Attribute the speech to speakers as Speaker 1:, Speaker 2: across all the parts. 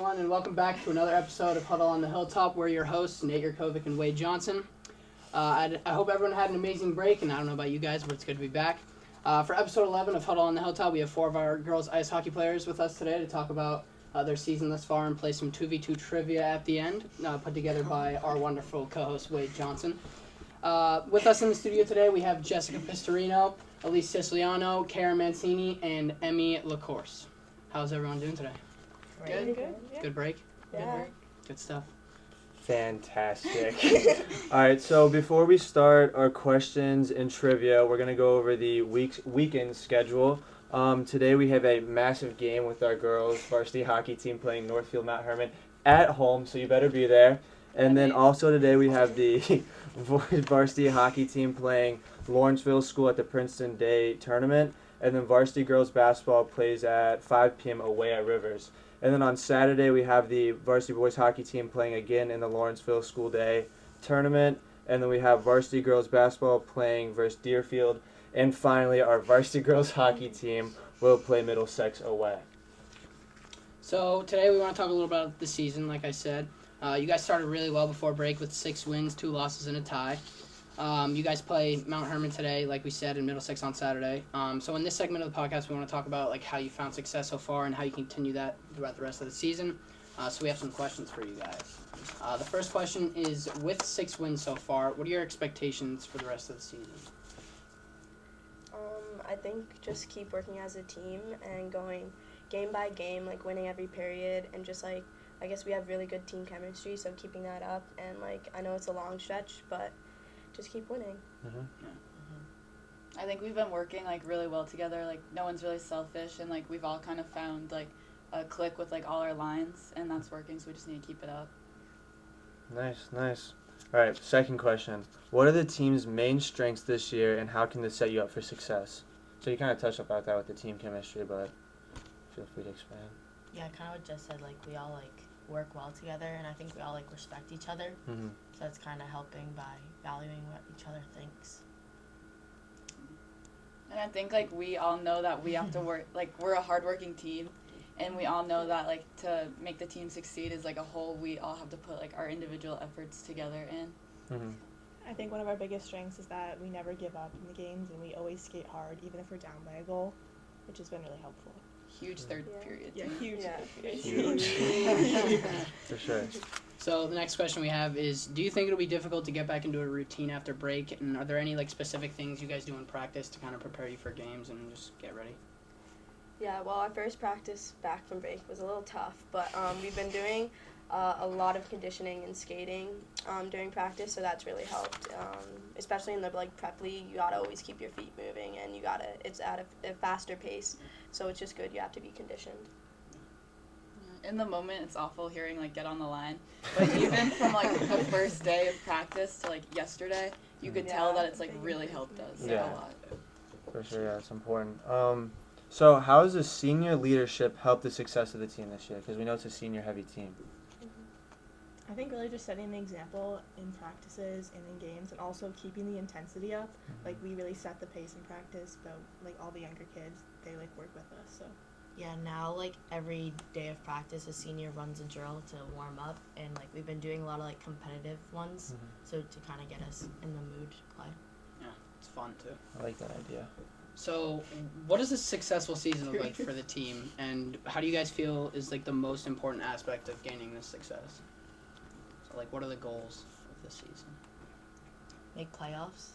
Speaker 1: everyone, and welcome back to another episode of Huddle on the Hilltop. We're your hosts, Nate Yurkovic and Wade Johnson. I hope everyone had an amazing break, and I don't know about you guys, but it's good to be back. For episode 11 of Huddle on the Hilltop, we have 4 of our girls ice hockey players with us today to talk about their season thus far and play some 2v2 trivia at the end, put together by our wonderful co-host, Wade Johnson. With us in the studio today, we have Jessica Pistorino, Elise Siciliano, Kara Mancini, and Emmy LaCourse. How's everyone doing today?
Speaker 2: Good.
Speaker 1: Yeah. Good break?
Speaker 2: Yeah.
Speaker 1: Good break? Good stuff.
Speaker 3: Fantastic. All right, so before we start our questions and trivia, we're going to go over the weekend schedule. Today we have a massive game with our girls varsity hockey team playing Northfield Mount Herman at home, so you better be there. And then also today we have the varsity hockey team playing Lawrenceville School at the Princeton Day tournament. And then varsity girls basketball plays at 5 p.m. away at Rivers. And then on Saturday, we have the varsity boys hockey team playing again in the Lawrenceville School Day tournament. And then we have varsity girls basketball playing versus Deerfield. And finally, our varsity girls hockey team will play Middlesex away.
Speaker 1: So today we want to talk a little about the season, like I said. You guys started really well before break with 6 wins, 2 losses, and a tie. You guys play Mount Herman today, like we said, and Middlesex on Saturday. So in this segment of the podcast, we want to talk about how you found success so far and how you continue that throughout the rest of the season. So we have some questions for you guys. The first question is, with 6 wins so far, what are your expectations for the rest of the season?
Speaker 2: I think just keep working as a team and going game by game, winning every period, and just I guess we have really good team chemistry, so keeping that up. And I know it's a long stretch, but just keep winning.
Speaker 3: Mm-hmm.
Speaker 1: Yeah.
Speaker 4: I think we've been working really well together. No one's really selfish, and we've all kind of found a click with all our lines, and that's working. So we just need to keep it up.
Speaker 3: Nice. All right, second question. What are the team's main strengths this year, and how can this set you up for success? So you kind of touched about that with the team chemistry, but feel free to expand.
Speaker 5: Yeah, kind of what Jess said. We all work well together, and I think we all respect each other.
Speaker 3: Mm-hmm.
Speaker 5: So it's kind of helping by valuing what each other thinks.
Speaker 4: And I think we all know that we have to work. We're a hardworking team, and we all know that to make the team succeed as a whole, we all have to put our individual efforts together in.
Speaker 3: Mm-hmm.
Speaker 6: I think one of our biggest strengths is that we never give up in the games, and we always skate hard, even if we're down by a goal, which has been really helpful.
Speaker 4: Huge third period.
Speaker 6: Yeah, huge.
Speaker 2: Yeah.
Speaker 3: Huge. For sure.
Speaker 1: So the next question we have is, do you think it'll be difficult to get back into a routine after break? And are there any specific things you guys do in practice to kind of prepare you for games and just get ready?
Speaker 2: Yeah, well, our first practice back from break was a little tough, but we've been doing a lot of conditioning and skating during practice, so that's really helped. Especially in the prep league, you gotta always keep your feet moving, and it's at a faster pace, so it's just good. You have to be conditioned.
Speaker 4: In the moment, it's awful hearing get on the line, but even from the first day of practice to yesterday, you could tell that it's really helped us a lot.
Speaker 3: For sure, yeah, it's important. So how has the senior leadership helped the success of the team this year? Because we know it's a senior-heavy team.
Speaker 6: I think really just setting the example in practices and in games, and also keeping the intensity up. We really set the pace in practice, but all the younger kids, they work with us. So
Speaker 5: Yeah, now every day of practice, a senior runs a drill to warm up, and we've been doing a lot of competitive ones, so to kind of get us in the mood to play.
Speaker 1: Yeah, it's fun too.
Speaker 3: I like that idea.
Speaker 1: So what does a successful season look like for the team, and how do you guys feel is the most important aspect of gaining this success? So what are the goals of this season?
Speaker 5: Make playoffs,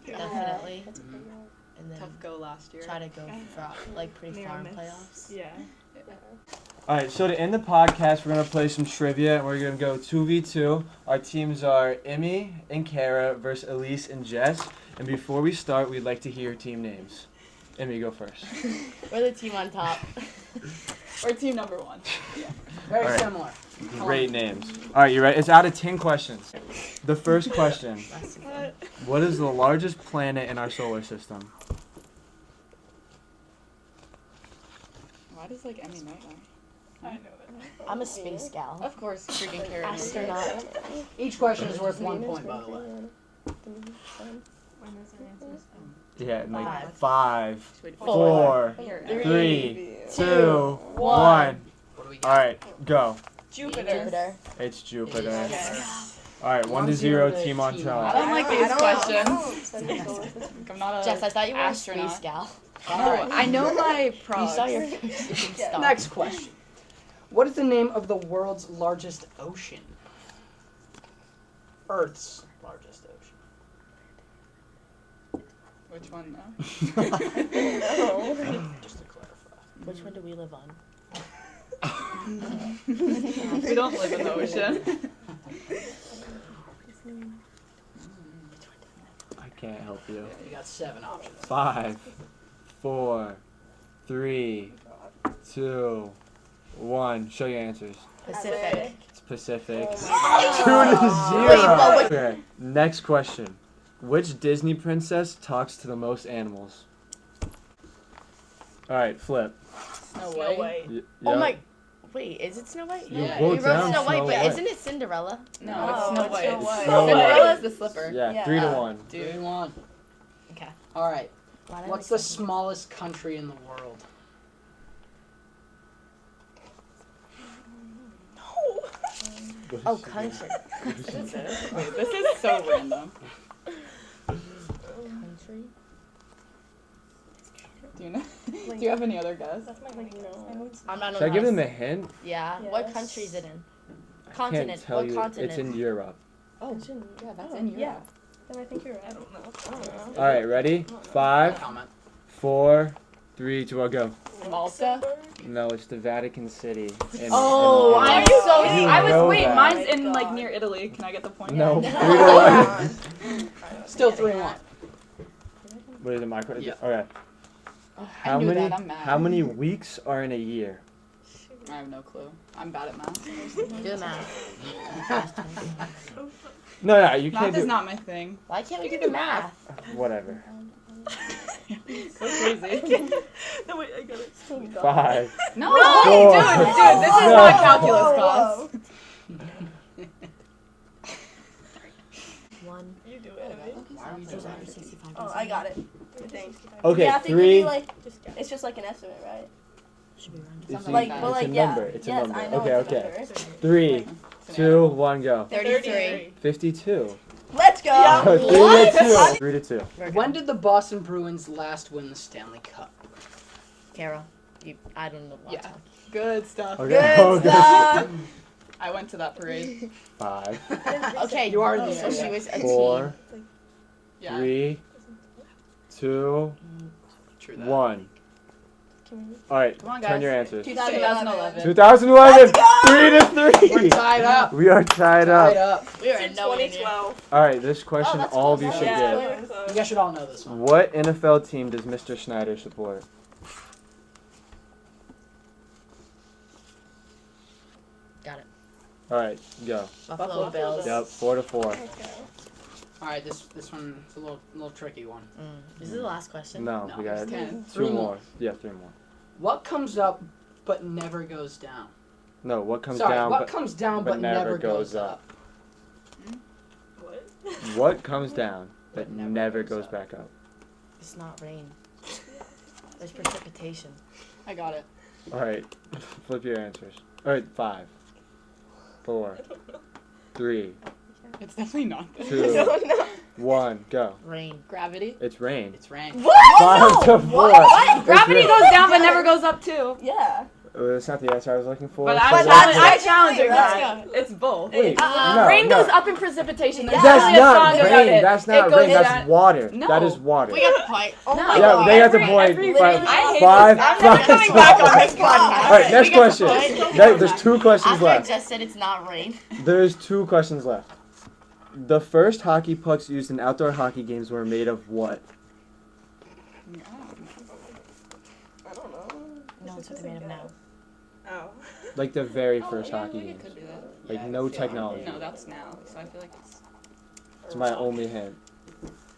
Speaker 1: Yeah.
Speaker 5: definitely,
Speaker 2: That's a big one.
Speaker 5: and then
Speaker 4: Tough go last year.
Speaker 5: try to go for pretty far in playoffs.
Speaker 6: Yeah.
Speaker 3: All right, so to end the podcast, we're going to play some trivia, and we're going to go 2v2. Our teams are Emmy and Kara versus Elise and Jess. And before we start, we'd like to hear your team names. Emmy, go first.
Speaker 5: We're the team on top.
Speaker 4: We're team number 1. Yeah.
Speaker 1: Very
Speaker 3: All right.
Speaker 1: similar.
Speaker 3: Great names. All right, you ready? It's out of 10 questions. The first question. What is the largest planet in our solar system?
Speaker 4: Why does Emmy know that? I know it.
Speaker 5: I'm a space gal.
Speaker 4: Of course, freaking Karen.
Speaker 5: Astronaut.
Speaker 1: Each question is worth 1 point, by the way.
Speaker 3: Yeah,
Speaker 5: Five.
Speaker 3: 5, 4, 3, 2, 1.
Speaker 1: What do we
Speaker 3: All
Speaker 1: got?
Speaker 3: right, go.
Speaker 2: Jupiter.
Speaker 3: It's Jupiter.
Speaker 2: Yes.
Speaker 3: All right, 1-0 team on
Speaker 4: I
Speaker 3: top.
Speaker 4: don't like these questions. I'm not a
Speaker 5: Jess, I thought you were a
Speaker 4: astronaut.
Speaker 5: space gal.
Speaker 4: No, I know my
Speaker 5: You
Speaker 4: progs.
Speaker 5: saw your first shooting star.
Speaker 1: Next question. What is the name of the world's largest ocean? Earth's largest ocean.
Speaker 4: Which one though?
Speaker 1: Just to clarify.
Speaker 5: Which one do we live on?
Speaker 4: We don't live in the ocean.
Speaker 3: I can't help you.
Speaker 1: You got 7 options.
Speaker 3: 5, 4, 3, 2, 1. Show your answers.
Speaker 5: Pacific.
Speaker 3: It's Pacific.
Speaker 2: Oh.
Speaker 3: 2-0. Okay, next question. Which Disney princess talks to the most animals? All right, flip.
Speaker 4: No
Speaker 6: Snow
Speaker 4: way.
Speaker 6: White.
Speaker 5: Oh
Speaker 3: Yep.
Speaker 5: my. Wait, is it Snow White?
Speaker 3: You
Speaker 1: Yeah.
Speaker 3: wrote
Speaker 5: We wrote
Speaker 3: down
Speaker 5: Snow White, but
Speaker 3: White.
Speaker 5: isn't it Cinderella?
Speaker 4: No,
Speaker 2: No,
Speaker 4: it's Snow
Speaker 2: it's
Speaker 4: White.
Speaker 2: Snow White.
Speaker 3: Snow White.
Speaker 4: Cinderella's the slipper.
Speaker 3: Yeah,
Speaker 2: Yeah.
Speaker 3: 3-1.
Speaker 1: 2-1.
Speaker 5: Okay.
Speaker 1: All right.
Speaker 5: Why did I
Speaker 1: What's
Speaker 5: like
Speaker 1: the
Speaker 5: that?
Speaker 1: smallest country in the world?
Speaker 5: Oh, country.
Speaker 4: Wait, this is so random.
Speaker 5: Country?
Speaker 4: Do you know? Do you have any other guess?
Speaker 5: I'm not.
Speaker 3: Should I give them a hint?
Speaker 5: Yeah. What
Speaker 6: Yes.
Speaker 5: country is it in?
Speaker 3: I
Speaker 5: Continent.
Speaker 3: can't tell
Speaker 5: What
Speaker 3: you.
Speaker 5: continent?
Speaker 3: It's in Europe.
Speaker 5: Oh.
Speaker 4: Yeah, that's in Europe.
Speaker 6: Yeah. Then I think you're right. I don't know.
Speaker 3: All right, ready? 5,
Speaker 1: Comment.
Speaker 3: 4, 3, 2, 1, go.
Speaker 4: Malta.
Speaker 3: No, it's the Vatican City.
Speaker 4: Oh,
Speaker 3: in
Speaker 4: I'm
Speaker 3: Italy.
Speaker 4: so.
Speaker 3: You
Speaker 4: I was
Speaker 3: know
Speaker 4: wait.
Speaker 3: that.
Speaker 4: Mine's
Speaker 2: Oh
Speaker 4: in
Speaker 2: my
Speaker 4: like
Speaker 2: God.
Speaker 4: near Italy. Can I get the point?
Speaker 3: No,
Speaker 2: Yeah.
Speaker 3: 3-1.
Speaker 1: Still 3-1.
Speaker 3: What is it, my question?
Speaker 1: Yeah.
Speaker 3: Okay.
Speaker 4: Oh,
Speaker 3: How
Speaker 4: I knew
Speaker 3: many?
Speaker 4: that. I'm mad.
Speaker 3: How many weeks are in a year?
Speaker 4: I have no clue. I'm bad at math.
Speaker 5: Do math.
Speaker 3: No, you
Speaker 4: Math
Speaker 3: can't
Speaker 4: is
Speaker 3: do.
Speaker 4: not my thing.
Speaker 5: Why can't we do the math?
Speaker 3: Whatever.
Speaker 4: So crazy.
Speaker 6: No, wait, I got it.
Speaker 3: 5.
Speaker 4: No,
Speaker 3: Four.
Speaker 4: dude, this is
Speaker 3: No.
Speaker 4: not calculus class.
Speaker 5: One.
Speaker 6: You do it.
Speaker 1: Why are we
Speaker 5: There's
Speaker 1: doing
Speaker 5: 165.
Speaker 2: Oh, I got it. I think.
Speaker 3: Okay,
Speaker 2: Yeah, I think it'd
Speaker 3: 3.
Speaker 2: be like, it's just like an estimate, right?
Speaker 5: Should be rounded.
Speaker 3: It's,
Speaker 4: Something
Speaker 2: Like,
Speaker 4: that.
Speaker 2: but
Speaker 3: it's
Speaker 2: like,
Speaker 3: a
Speaker 2: yeah.
Speaker 3: number. It's
Speaker 2: yes,
Speaker 3: a number.
Speaker 2: I know
Speaker 3: Okay,
Speaker 2: it's a
Speaker 3: okay.
Speaker 2: number.
Speaker 3: 3, 2, 1, go.
Speaker 5: 33.
Speaker 3: 52.
Speaker 2: Let's go.
Speaker 3: 3-2. 3-2.
Speaker 1: When did the Boston Bruins last win the Stanley Cup?
Speaker 5: Carol. I don't know.
Speaker 4: Yeah. Good stuff.
Speaker 3: Okay.
Speaker 2: Good
Speaker 3: okay.
Speaker 2: stuff.
Speaker 4: I went to that parade.
Speaker 3: 5,
Speaker 5: Okay,
Speaker 1: You are in the
Speaker 5: so
Speaker 1: area.
Speaker 5: she was a
Speaker 3: 4,
Speaker 4: Yeah.
Speaker 3: 3, 2,
Speaker 1: True that.
Speaker 3: 1. All right,
Speaker 4: Come on,
Speaker 3: turn
Speaker 4: guys.
Speaker 3: your answers.
Speaker 4: 2011.
Speaker 3: 2011. 3-3.
Speaker 1: We're tied up.
Speaker 3: We are tied
Speaker 1: Tied
Speaker 3: up.
Speaker 1: up.
Speaker 5: We were in no idea.
Speaker 6: 2012.
Speaker 3: All right, this question
Speaker 5: that's
Speaker 3: all of you
Speaker 5: close.
Speaker 3: should
Speaker 6: Yeah.
Speaker 3: get.
Speaker 1: You guys should all know this one.
Speaker 3: What NFL team does Mr. Snyder support?
Speaker 5: Got it.
Speaker 3: All right, go.
Speaker 5: Buffalo Bills.
Speaker 3: Yep, 4-4.
Speaker 1: All right, this one is a little tricky one.
Speaker 5: Is this the last question?
Speaker 3: No,
Speaker 1: No,
Speaker 3: we got
Speaker 4: it's 10.
Speaker 3: 2
Speaker 1: Three
Speaker 3: more.
Speaker 1: more.
Speaker 3: Yeah, 3 more.
Speaker 1: What comes up but never goes down?
Speaker 3: No, what comes
Speaker 1: Sorry,
Speaker 3: down?
Speaker 1: what
Speaker 3: But
Speaker 1: comes down but never goes up?
Speaker 6: What?
Speaker 3: what comes down but
Speaker 1: But never
Speaker 3: never
Speaker 1: goes
Speaker 3: goes
Speaker 1: up.
Speaker 3: back up?
Speaker 5: It's not rain. There's precipitation.
Speaker 4: I got it.
Speaker 3: All right, flip your answers. All right, 5, 4, 3,
Speaker 4: It's definitely not this.
Speaker 3: 2, 1, go.
Speaker 5: Rain.
Speaker 4: Gravity.
Speaker 3: It's rain.
Speaker 1: It's rain.
Speaker 3: 5-4.
Speaker 2: What?
Speaker 4: Gravity
Speaker 3: It's
Speaker 4: goes down but never goes up too.
Speaker 2: Yeah.
Speaker 3: That's not the answer I was looking for.
Speaker 4: But
Speaker 3: so
Speaker 4: I'm
Speaker 3: that's-
Speaker 4: challenging
Speaker 2: Let's
Speaker 4: that. It's both.
Speaker 3: Wait, no,
Speaker 4: Rain
Speaker 3: no.
Speaker 4: goes up in precipitation. There's
Speaker 3: That's
Speaker 4: actually a
Speaker 3: not
Speaker 4: song about
Speaker 3: rain.
Speaker 4: it.
Speaker 3: That's
Speaker 4: It
Speaker 3: not
Speaker 4: goes
Speaker 3: rain. That's
Speaker 4: down-
Speaker 3: water.
Speaker 4: No.
Speaker 3: That is water.
Speaker 5: We got the point.
Speaker 2: Oh
Speaker 4: No.
Speaker 2: my
Speaker 3: Yeah,
Speaker 2: God.
Speaker 3: they got the
Speaker 4: Every-
Speaker 3: point.
Speaker 4: every-
Speaker 3: Five,
Speaker 4: I hate
Speaker 3: five,
Speaker 4: this. I'm
Speaker 3: five,
Speaker 4: never coming
Speaker 3: five.
Speaker 4: back on this podcast.
Speaker 3: All right, next
Speaker 5: We got the
Speaker 3: question.
Speaker 5: point.
Speaker 3: There's 2 questions
Speaker 5: After I
Speaker 3: left.
Speaker 5: just said it's not rain.
Speaker 3: There's 2 questions left. The first hockey pucks used in outdoor hockey games were made of what?
Speaker 2: I don't know.
Speaker 5: No, it's what they made of now.
Speaker 6: Oh.
Speaker 3: Like the very first
Speaker 4: Yeah,
Speaker 3: hockey
Speaker 4: like it
Speaker 3: games.
Speaker 4: could be that.
Speaker 3: Like
Speaker 1: Yeah,
Speaker 3: no
Speaker 1: I feel like-
Speaker 3: technology.
Speaker 4: No, that's now. So I feel like it's.
Speaker 3: It's my only hint.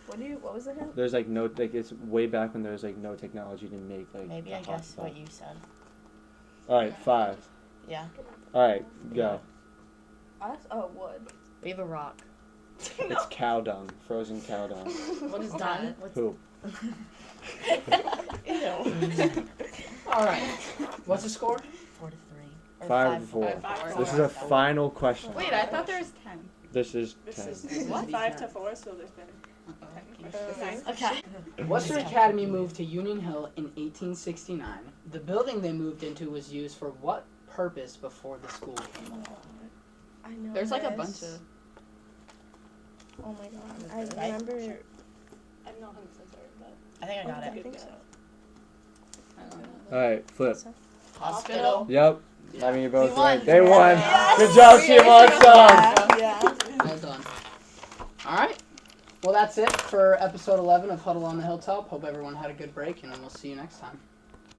Speaker 2: What was the hint?
Speaker 3: There's like no, like it's way back when there was like no technology to make like.
Speaker 5: Maybe
Speaker 3: a
Speaker 5: I
Speaker 3: hockey
Speaker 5: guess
Speaker 3: puck.
Speaker 5: what you said.
Speaker 3: All right, 5.
Speaker 5: Yeah.
Speaker 3: All right, go.
Speaker 2: Wood.
Speaker 5: We have a rock.
Speaker 3: It's cow dung, frozen cow dung.
Speaker 5: What is done? What's
Speaker 3: Poop.
Speaker 1: All right. What's the score?
Speaker 5: 4-3. Or
Speaker 3: 5 to 4.
Speaker 6: 5 to
Speaker 3: This is
Speaker 6: 4.
Speaker 3: a final question.
Speaker 4: Wait, I thought there was 10.
Speaker 3: This is
Speaker 6: This
Speaker 3: 10.
Speaker 6: is
Speaker 4: What?
Speaker 6: 5 to 4, so there's been 10 questions.
Speaker 5: Okay.
Speaker 1: Worcester Academy moved to Union Hill in 1869. The building they moved into was used for what purpose before the school came along?
Speaker 2: I know.
Speaker 4: There's like a
Speaker 2: this.
Speaker 4: bunch of.
Speaker 2: Oh my god. I remember.
Speaker 6: I'm not 100% certain, but
Speaker 5: I think I got
Speaker 2: I
Speaker 5: it.
Speaker 2: think so.
Speaker 4: I don't know.
Speaker 3: Alright, flip.
Speaker 5: Hospital.
Speaker 3: Yep.
Speaker 1: Yeah.
Speaker 3: I mean, you both
Speaker 5: We won.
Speaker 3: right. They won.
Speaker 5: Yes.
Speaker 3: Good job, Team Awesome.
Speaker 2: Yeah.
Speaker 1: Well done. All right. Well, that's it for episode 11 of Huddle on the Hilltop. Hope everyone had a good break, and we'll see you next time.